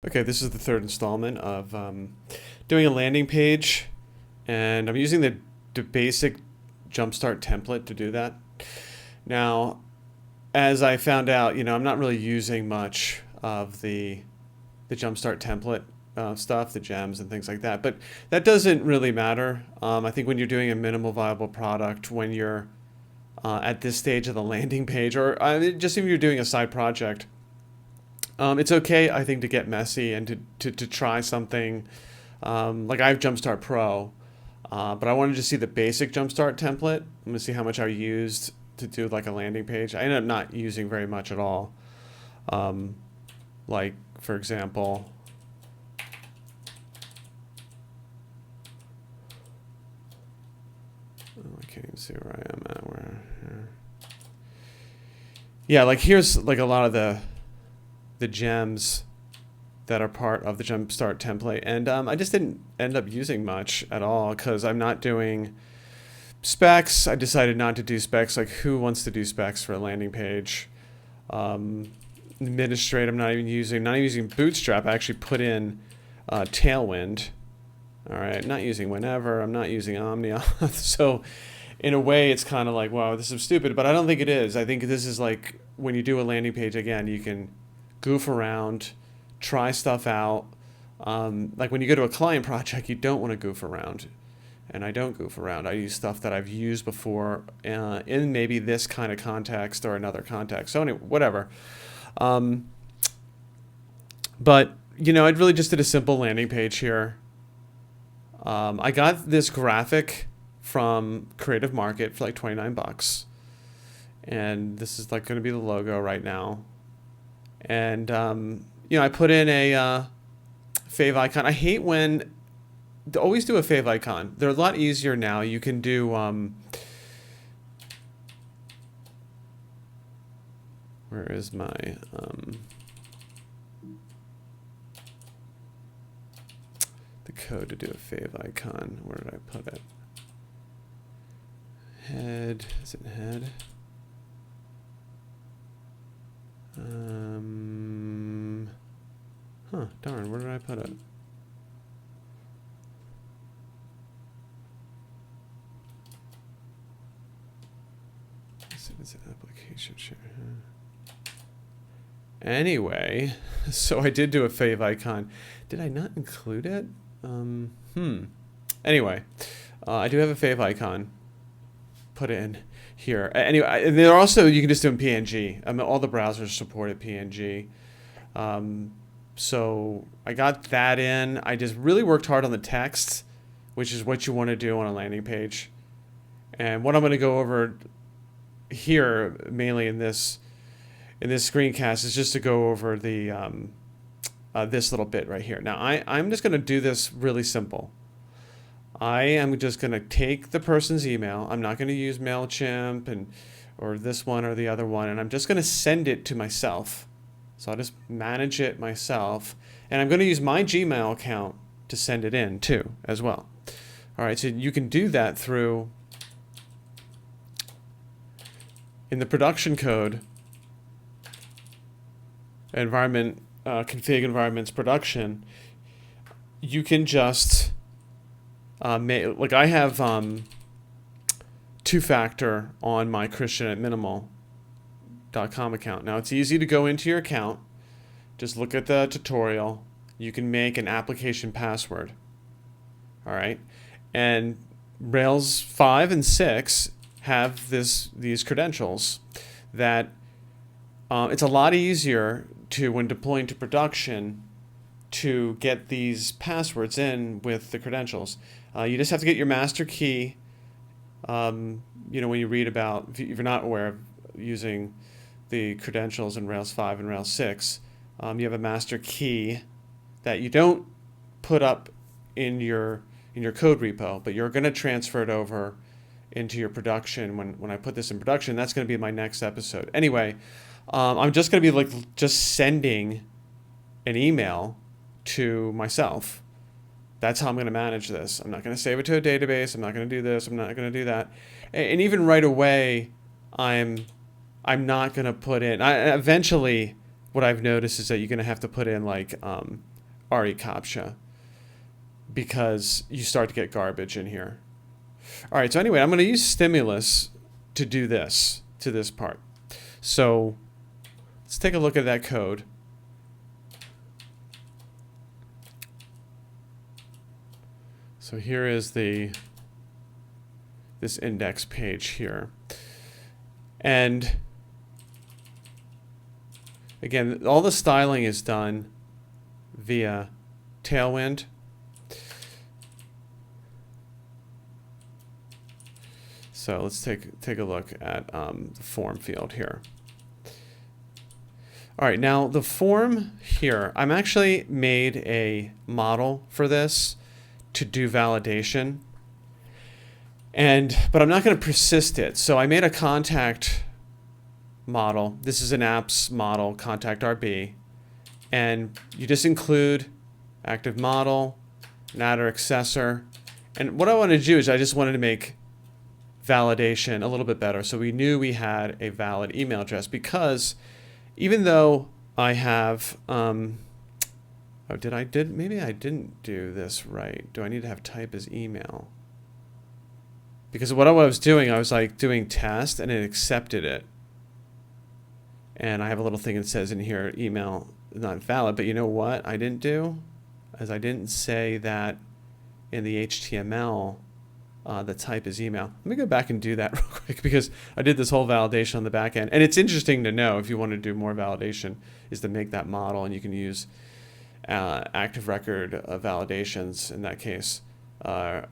Okay, this is the third installment of doing a landing page, and I'm using the basic Jumpstart template to do that. Now, as I found out, I'm not really using much of the Jumpstart template stuff, the gems and things like that, but that doesn't really matter. I think when you're doing a minimal viable product, when you're at this stage of the landing page, or just if you're doing a side project, it's okay, I think, to get messy and to try something. Like I have Jumpstart Pro, but I wanted to see the basic Jumpstart template. I'm going to see how much I used to do like a landing page. I ended up not using very much at all. Um, like, for example, I can't even see where I am at. Yeah, like here's like a lot of the gems that are part of the Jumpstart template. And I just didn't end up using much at all because I'm not doing specs. I decided not to do specs. Like, who wants to do specs for a landing page? Administrate, I'm not even using Bootstrap. I actually put in Tailwind. All right, not using Whenever. I'm not using Omniauth. So in a way, it's kind of like, wow, this is stupid, but I don't think it is. I think this is like when you do a landing page, again, you can goof around, try stuff out. Like when you go to a client project, you don't want to goof around. And I don't goof around. I use stuff that I've used before in maybe this kind of context or another context. So anyway, whatever. But, I really just did a simple landing page here. I got this graphic from Creative Market for like 29 bucks. And this is like going to be the logo right now. And, I put in a fave icon. I hate when, always do a fave icon. They're a lot easier now. You can do, where is my, the code to do a fave icon? Where did I put it? Head, is it head? Darn, where did I put it? It's an application share. Anyway, so I did do a fave icon. Did I not include it? Anyway, I do have a fave icon. Put it in here. Anyway, and they're also, you can just do in PNG. I mean, all the browsers supported PNG. So I got that in. I just really worked hard on the text, which is what you want to do on a landing page. And what I'm going to go over here, mainly in this screencast, is just to go over the this little bit right here. Now I'm just going to do this really simple. I am just going to take the person's email. I'm not going to use MailChimp or this one or the other one, and I'm just going to send it to myself. So I'll just manage it myself, and I'm going to use my Gmail account to send it in too, as well. All right, so you can do that through, in the production code, environment, config environments production, you can just, like I have two-factor on my Christian@minimal.com account. Now it's easy to go into your account, just look at the tutorial. You can make an application password. All right, and Rails 5 and 6 have these credentials that it's a lot easier to, when deploying to production, to get these passwords in with the credentials. You just have to get your master key. When you read about, if you're not aware of using the credentials in Rails 5 and Rails 6, you have a master key that you don't put up in your code repo, but you're going to transfer it over into your production. When I put this in production, that's going to be my next episode. Anyway, I'm just going to be like just sending an email to myself. That's how I'm going to manage this. I'm not going to save it to a database. I'm not going to do this. I'm not going to do that. And even right away, I'm not going to put in. Eventually, what I've noticed is that you're going to have to put in like RE CAPTCHA because you start to get garbage in here. All right, so anyway, I'm going to use stimulus to do this, to this part. So let's take a look at that code. So here is this index page here. And again, all the styling is done via Tailwind. So let's take a look at the form field here. All right, now the form here, I'm actually made a model for this to do validation. But I'm not going to persist it. So I made a contact model. This is an apps model, contact RB. And you just include active model, an adder accessor. And what I wanted to do is I just wanted to make validation a little bit better. So we knew we had a valid email address because even though I have, maybe I didn't do this right. Do I need to have type as email? Because what I was doing, I was like doing test and it accepted it. And I have a little thing that says in here, email not valid, but you know what I didn't do? As I didn't say that in the HTML, the type is email. Let me go back and do that real quick because I did this whole validation on the back end. And it's interesting to know if you want to do more validation is to make that model and you can use active record validations in that case. But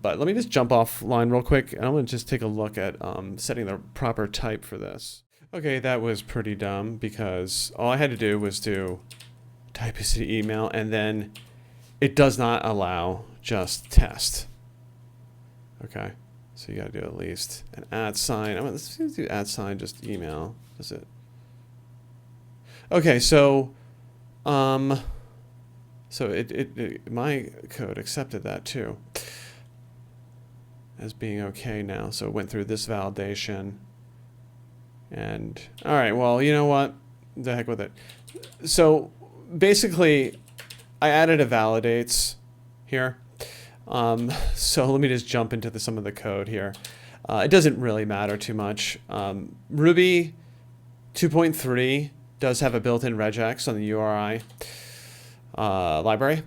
let me just jump offline real quick and I'm going to just take a look at setting the proper type for this. Okay, that was pretty dumb because all I had to do was do type as email and then it does not allow just test. Okay, so you got to do at least an @ sign. Let's do @ just email. Does it? Okay, so my code accepted that too as being okay now. So it went through this validation. And all right, well, you know what? The heck with it. So basically, I added a validates here. So let me just jump into some of the code here. It doesn't really matter too much. Ruby 2.3 does have a built-in regex on the URI library.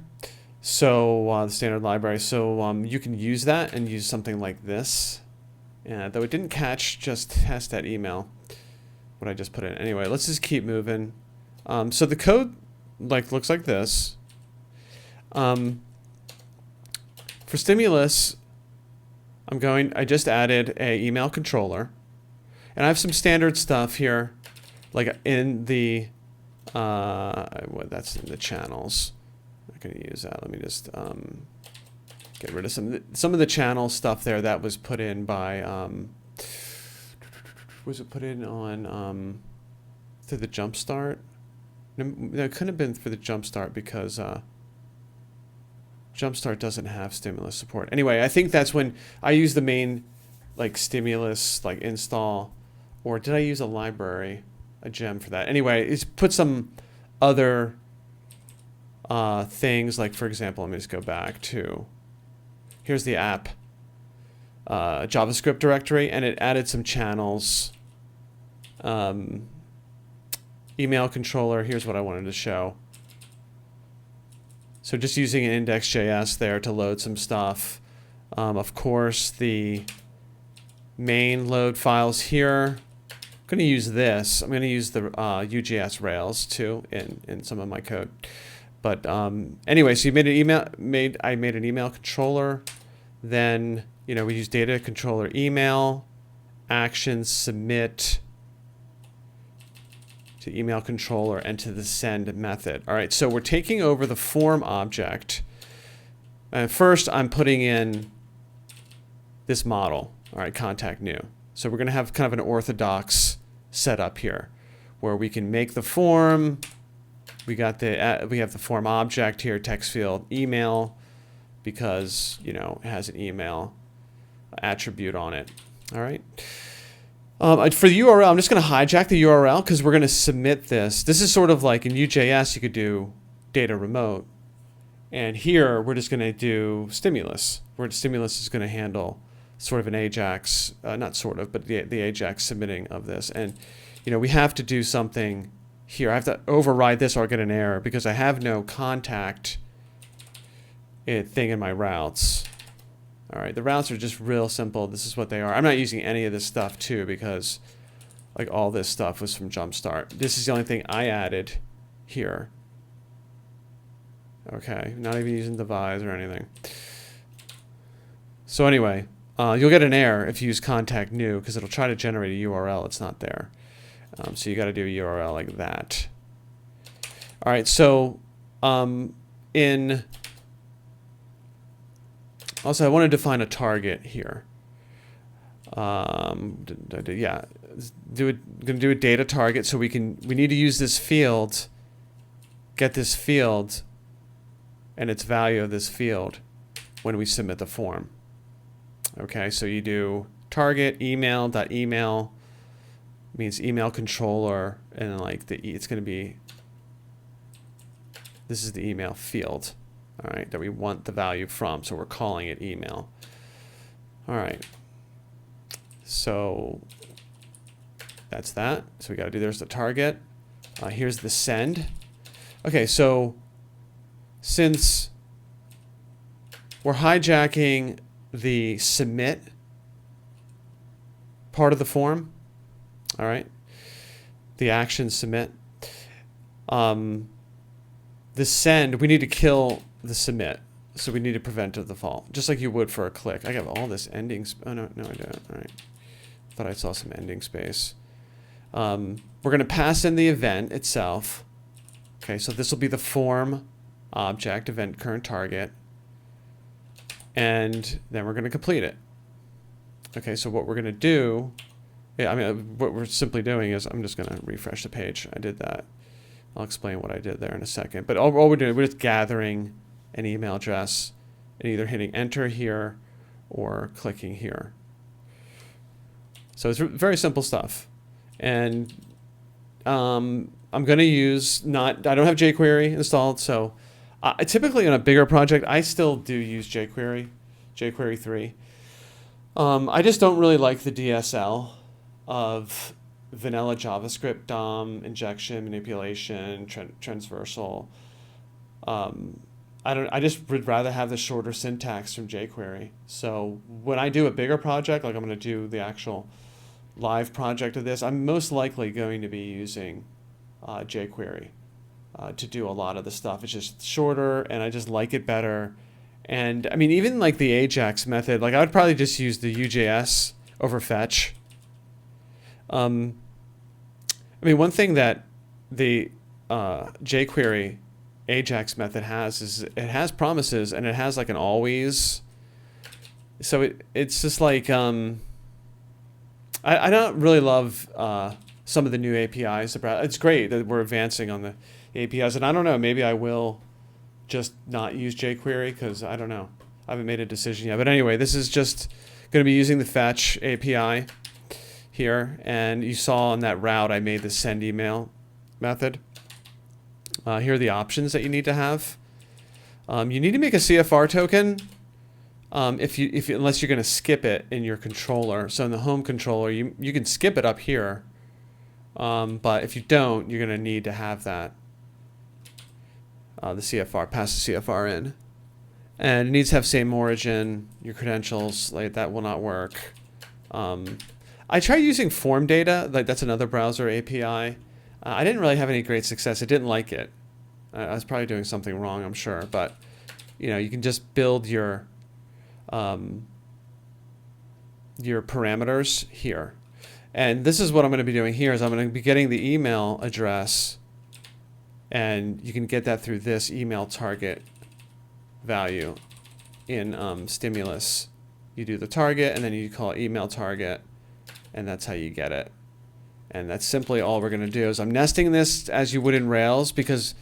So the standard library. So you can use that and use something like this. Though it didn't catch just test that email, what I just put in. Anyway, let's just keep moving. So the code looks like this. For stimulus, I just added a email controller, and I have some standard stuff here, like in the that's in the channels. I'm not going to use that. Let me just get rid of some of the channel stuff there that was put in by was it put in on through the Jumpstart? No, it couldn't have been for the Jumpstart because Jumpstart doesn't have stimulus support. Anyway, I think that's when I use the main stimulus install, or did I use a library, a gem for that? Anyway, it's put some other things for example, let me just go back to, here's the app JavaScript directory, and it added some channels, email controller. Here's what I wanted to show. So just using an index.js there to load some stuff. Of course, the main load files here. I'm going to use this. I'm going to use the UJS Rails too in some of my code. But anyway, so you made an I made an email controller. Then we use data controller email, actions, submit to email controller and to the send method. All right, so we're taking over the form object. First, I'm putting in this model. All right, contact new. So we're going to have kind of an orthodox setup here, where we can make the form. We have the form object here, text field email, because it has an email attribute on it. All right. For the URL, I'm just going to hijack the URL because we're going to submit this. This is sort of like in UJS, you could do data remote. And here we're just going to do stimulus, where stimulus is going to handle sort of an AJAX, not sort of, but the AJAX submitting of this. And, we have to do something here. I have to override this or I'll get an error because I have no contact thing in my routes. All right, the routes are just real simple. This is what they are. I'm not using any of this stuff too because like all this stuff was from Jumpstart. This is the only thing I added here. Okay, not even using devise or anything. So anyway, you'll get an error if you use contact new because it'll try to generate a URL. It's not there. So you got to do a URL like that. All right, so also I want to define a target here. Yeah, going to do a data target so we need to use this field, get this field and its value of this field when we submit the form. Okay, so you do target email.email means email controller, and like it's going to be, this is the email field, all right, that we want the value from, so we're calling it email. All right, so that's that. So we got to do, there's the target. Here's the send. Okay, so since we're hijacking the submit part of the form, all right, the action submit, the send, we need to kill the submit. So we need to prevent a default, just like you would for a click. I have all this ending, oh no, I don't, all right. Thought I saw some ending space. We're gonna pass in the event itself. Okay, so this will be the form object, event current target, and then we're going to complete it. Okay, so what we're going to do, what we're simply doing is, I'm just going to refresh the page. I did that. I'll explain what I did there in a second. But all we're doing, we're just gathering an email address and either hitting enter here or clicking here. So it's very simple stuff. And I'm going to use I don't have jQuery installed, so typically on a bigger project, I still do use jQuery 3. I just don't really like the DSL of vanilla JavaScript, DOM, injection, manipulation, transversal. I just would rather have the shorter syntax from jQuery. So when I do a bigger project, like I'm going to do the actual live project of this, I'm most likely going to be using jQuery to do a lot of the stuff. It's just shorter and I just like it better. And I mean, even like the AJAX method, like I would probably just use the UJS over fetch. I mean, one thing that the jQuery AJAX method has is it has promises and it has like an always. So it's just like, I don't really love some of the new APIs. It's great that we're advancing on the APIs, and I don't know, maybe I will just not use jQuery because I don't know. I haven't made a decision yet. But anyway, this is just going to be using the fetch API here, and you saw on that route I made the send email method. Here are the options that you need to have. You need to make a CFR token unless you're going to skip it in your controller. So in the home controller, you can skip it up here, but if you don't, you're going to need to have that. The CFR, pass the CFR in. And it needs to have same origin, your credentials, like that will not work. I tried using form data, like that's another browser API. I didn't really have any great success. I didn't like it. I was probably doing something wrong, I'm sure, but you can just build your parameters here. And this is what I'm going to be doing here is I'm going to be getting the email address, and you can get that through this email target value in stimulus. You do the target and then you call it email target, and that's how you get it. And that's simply all we're going to do is I'm nesting this as you would in Rails because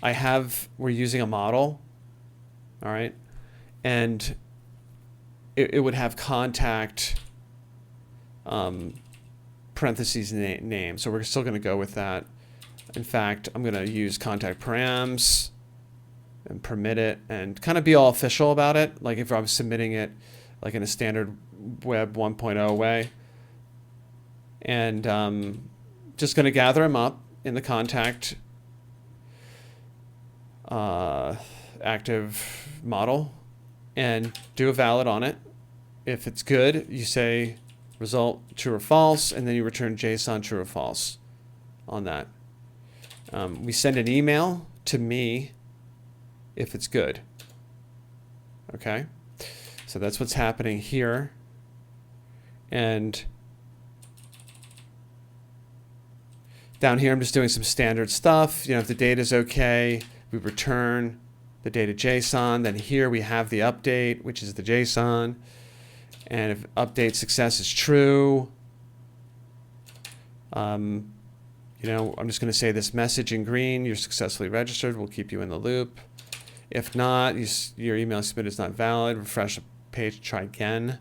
we're using a model, all right? And it would have contact parentheses name. So we're still going to go with that. In fact, I'm going to use contact params and permit it and kind of be all official about it. Like if I was submitting it like in a standard web 1.0 way. And just going to gather them up in the contact active model and do a valid on it. If it's good, you say result true or false, and then you return JSON true or false on that. We send an email to me if it's good. Okay, so that's what's happening here. And down here, I'm just doing some standard stuff. You know, if the data is okay, we return the data JSON. Then here we have the update, which is the JSON. And if update success is true, you know, I'm just going to say this message in green, you're successfully registered. We'll keep you in the loop. If not, your email submitted is not valid. Refresh the page, try again.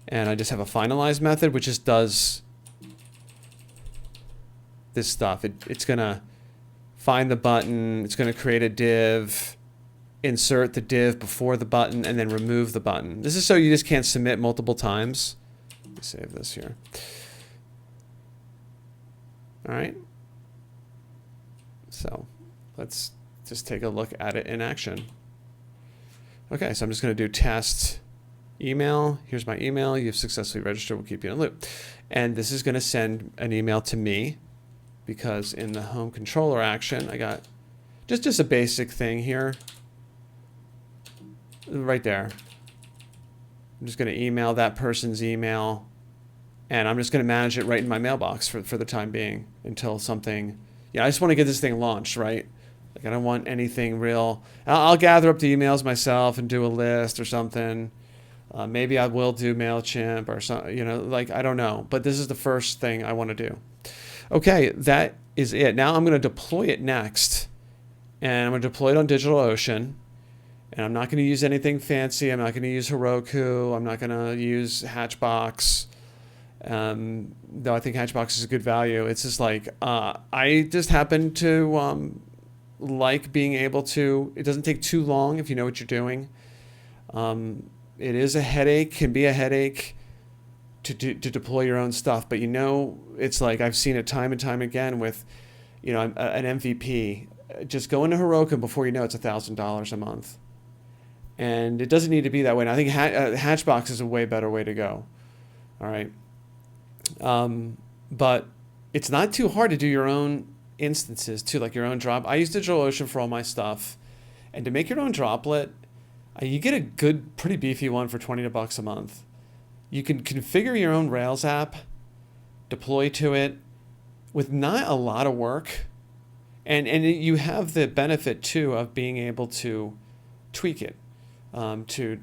And I just have a finalize method, which just does this stuff. It's going to find the button. It's going to create a div, insert the div before the button, and then remove the button. This is so you just can't submit multiple times. Let me save this here. All right. So let's just take a look at it in action. Okay, so I'm just going to do test email. Here's my email. You've successfully registered. We'll keep you in the loop. And this is going to send an email to me, because in the home controller action, I got just a basic thing here. Right there. I'm just going to email that person's email, and I'm just going to manage it right in my mailbox for the time being until something, I just want to get this thing launched, right? Like I don't want anything real. I'll gather up the emails myself and do a list or something. Maybe I will do MailChimp or something, like I don't know. But this is the first thing I want to do. Okay, that is it. Now I'm going to deploy it next, and I'm going to deploy it on DigitalOcean. And I'm not going to use anything fancy. I'm not going to use Heroku. I'm not going to use Hatchbox. Though I think Hatchbox is a good value. It's just like, I just happen to like being able to, it doesn't take too long if you know what you're doing. It is a headache, can be a headache to deploy your own stuff. But it's like I've seen it time and time again with, an MVP. Just go into Heroku before you know it's $1,000 a month. And it doesn't need to be that way. And I think Hatchbox is a way better way to go. All right. But it's not too hard to do your own instances too, like your own drop. I use DigitalOcean for all my stuff. And to make your own droplet, you get a good, pretty beefy one for $20 a month. You can configure your own Rails app, deploy to it with not a lot of work. And you have the benefit too of being able to tweak it. To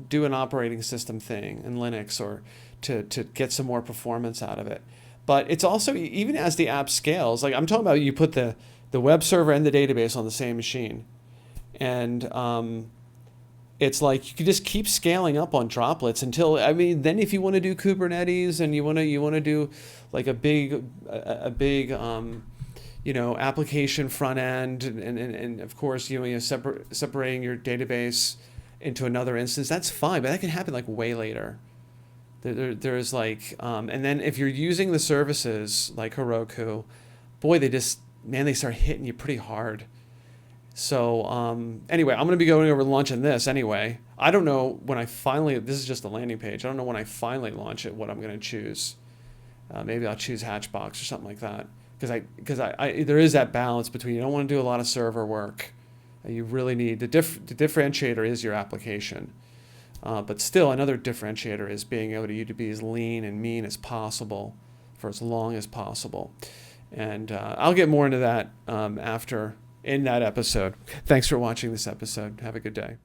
do an operating system thing in Linux, or to get some more performance out of it. But it's also, even as the app scales, like I'm talking about, you put the web server and the database on the same machine. And it's like you can just keep scaling up on droplets until, then if you want to do Kubernetes and you want to do like a big application front end, and of course, separating your database into another instance, that's fine, but that can happen like way later. There's like, and then if you're using the services like Heroku, boy, they start hitting you pretty hard. So anyway, I'm going to be going over lunch on this anyway. I don't know when this is just a landing page. I don't know when I finally launch it, what I'm going to choose. Maybe I'll choose Hatchbox or something like that. Because there is that balance between, you don't want to do a lot of server work. You really need, the differentiator is your application. But still, another differentiator is being able to be as lean and mean as possible for as long as possible. And I'll get more into that in that episode. Thanks for watching this episode. Have a good day.